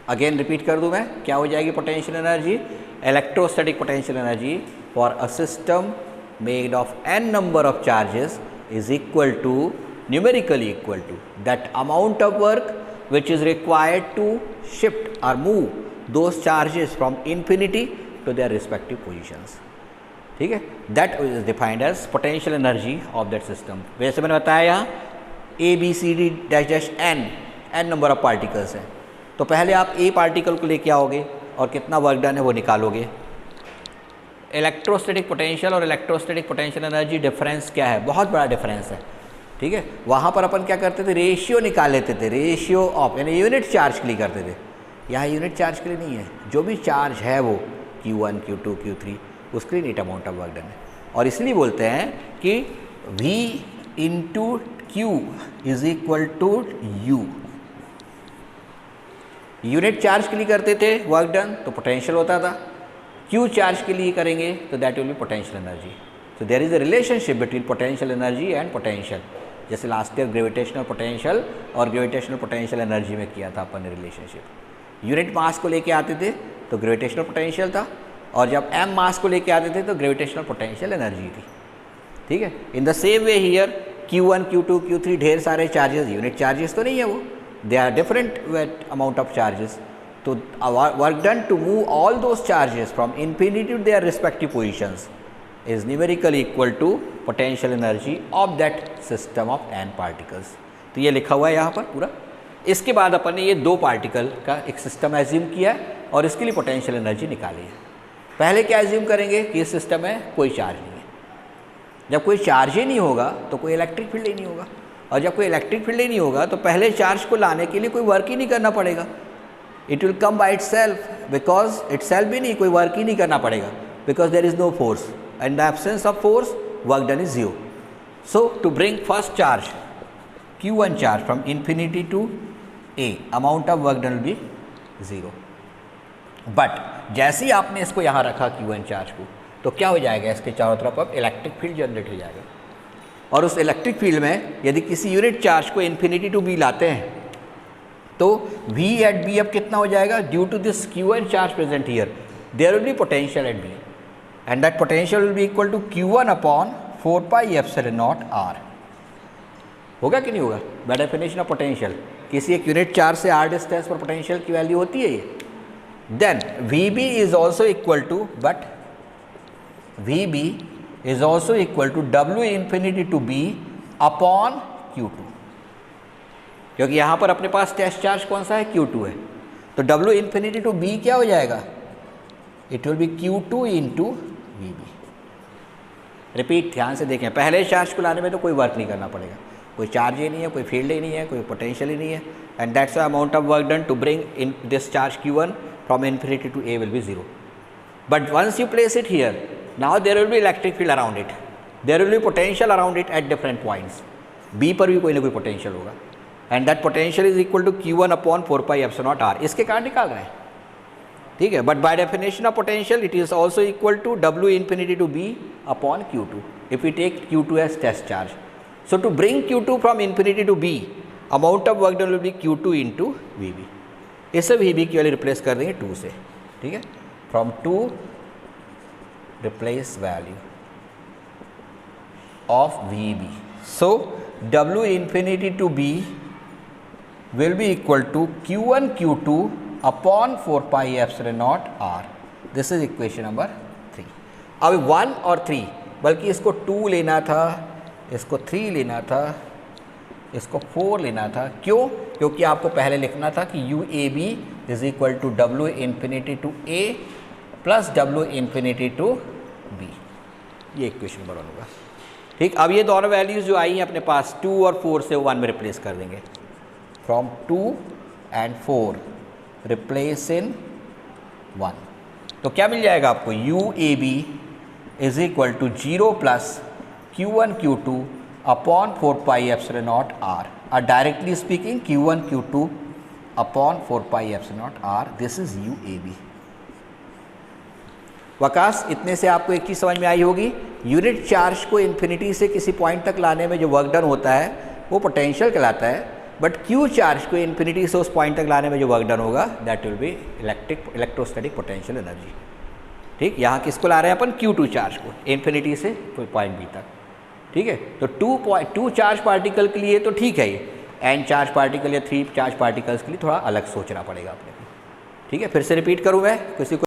Again repeat कर दूं मैं, क्या हो जाएगी potential energy? Electrostatic potential energy for a system made of n number of charges is equal to, numerically equal to that amount of work which is required to shift or move those charges from infinity to their respective positions. ठीक है, that is defined as potential energy of that system. वैसे मैंने बताया यहाँ A B C D dash dash n number of particles हैं, तो पहले आप ए पार्टिकल को लेके आओगे और कितना वर्क डन है वो निकालोगे। इलेक्ट्रोस्टैटिक पोटेंशियल और इलेक्ट्रोस्टैटिक पोटेंशियल एनर्जी डिफरेंस क्या है? बहुत बड़ा डिफरेंस है। ठीक है, वहाँ पर अपन क्या करते थे, रेशियो निकाल लेते थे, रेशियो ऑफ, यानी यूनिट चार्ज के लिए करते थे। यहाँ यूनिट चार्ज के लिए नहीं है, जो भी चार्ज है वो Q1 Q2 Q3 उसके लिए net amount of work done है। और इसलिए बोलते हैं कि V into Q is equal to U। Unit charge के लिए करते थे वर्क डन तो पोटेंशियल होता था, Q चार्ज के लिए करेंगे तो that will be potential energy. तो there is a relationship between potential energy and potential, जैसे लास्ट ईयर ग्रेविटेशनल पोटेंशियल और ग्रेविटेशनल पोटेंशियल एनर्जी में किया था अपन ने रिलेशनशिप। यूनिट मास को लेके आते थे तो ग्रेविटेशनल पोटेंशियल था, और जब m मास को लेके आते थे तो ग्रेविटेशनल पोटेंशियल एनर्जी थी। ठीक है, in the same way here Q1 Q2 Q3 ढेर सारे चार्जेस, यूनिट चार्जेस तो नहीं है वो, they are different amount of charges. तो work done to move all those charges from infinity to their respective positions is numerically equal to potential energy of that system of n particles. तो ये लिखा हुआ है यहाँ पर पूरा। इसके बाद अपन ने ये दो पार्टिकल का एक सिस्टम एज्यूम किया है और इसके लिए पोटेंशियल एनर्जी निकाली है। पहले क्या एज्यूम करेंगे कि ये सिस्टम है, कोई चार्ज नहीं है। जब कोई चार्ज ही नहीं होगा तो कोई इलेक्ट्रिक फील्ड ही नहीं होगा, और जब कोई इलेक्ट्रिक फील्ड ही नहीं होगा तो पहले चार्ज को लाने के लिए कोई वर्क ही नहीं करना पड़ेगा। It will come by itself, because itself भी नहीं, कोई वर्क ही नहीं करना पड़ेगा, because there is no force, and the absence of force work done is zero. So to bring first charge Q1 charge from infinity to A, amount of work done will be zero. But जैसे ही आपने इसको यहाँ रखा Q1 charge को, तो क्या हो जाएगा, इसके चारों तरफ अब इलेक्ट्रिक फील्ड जनरेट हो जाएगा, और उस इलेक्ट्रिक फील्ड में यदि किसी यूनिट चार्ज को इन्फिनिटी टू B लाते हैं तो V एट B अब कितना हो जाएगा, due to this Q1 charge present here there will be potential at B, and that potential will be equal to Q1 upon 4 pi epsilon naught R। होगा कि नहीं होगा? बाय डेफिनेशन ऑफ पोटेंशियल किसी एक यूनिट चार्ज से r distance पर potential की value होती है ये। Then VB is also equal to, but VB is also equal to W infinity to B upon Q2, क्योंकि यहाँ पर अपने पास टेस्ट चार्ज कौन सा है, Q2 है। तो W इन्फिनिटी टू B क्या हो जाएगा, it will be Q2 into VB। Repeat, ध्यान से देखें, पहले चार्ज को लाने में तो कोई वर्क नहीं करना पड़ेगा, कोई चार्ज ही नहीं है, कोई फील्ड ही नहीं है, कोई पोटेंशियल ही नहीं है, and that's the amount of work done to bring in this charge Q1 from infinity to A will be zero. But once you place it here, now there will be electric field around it, there will be potential around it at different points. B पर भी कोई ना कोई potential होगा, and that potential is equal to Q1 upon 4 pi epsilon naught R। इसके कारण निकाल रहे हैं, ठीक है। But by definition of potential it is also equal to W infinity to B upon Q2 if we take Q2 as test charge. So to bring Q2 from infinity to B, amount of work done will be Q2 into VB. इसे VB की value replace कर देंगे 2 से, ठीक है। From 2 replace value of VB. So W infinity to B will be equal to Q1 Q2 upon 4 pi epsilon naught R. This is equation number 3. अब 1 और 3, बल्कि इसको 2 लेना था, इसको 3 लेना था, इसको 4 लेना था। क्यों? क्योंकि आपको पहले लिखना था कि UAB is equal to W infinity to A plus W infinity to B। ये इक्वेशन नंबर 1 होगा, ठीक। अब ये दोनों वैल्यूज़ जो आई हैं अपने पास 2 और 4 से 1 में रिप्लेस कर देंगे। फ्रॉम 2 एंड 4 रिप्लेस इन 1, तो क्या मिल जाएगा आपको, UAB is equal to 0 plus Q1 Q2 upon 4 pi epsilon naught R, और directly speaking Q1 Q2 upon 4 pi epsilon naught R, this is UAB। Waqas, इतने से आपको एक चीज़ समझ में आई होगी, यूनिट चार्ज को इन्फिनिटी से किसी पॉइंट तक लाने में जो वर्क डन होता है वो पोटेंशियल कहलाता है, बट क्यू चार्ज को इन्फिनिटी से उस पॉइंट तक लाने में जो वर्क डन होगा that will B electrostatic potential energy. ठीक, यहाँ किसको ला रहे हैं अपन, Q2 चार्ज को इन्फिनिटी से पॉइंट बी तक। ठीक है, तो 2 चार्ज पार्टिकल के लिए तो ठीक है, n चार्ज पार्टिकल या 3 चार्ज पार्टिकल्स के लिए थोड़ा अलग सोचना पड़ेगा अपने को। ठीक है, फिर से रिपीट करूँ मैं, किसी को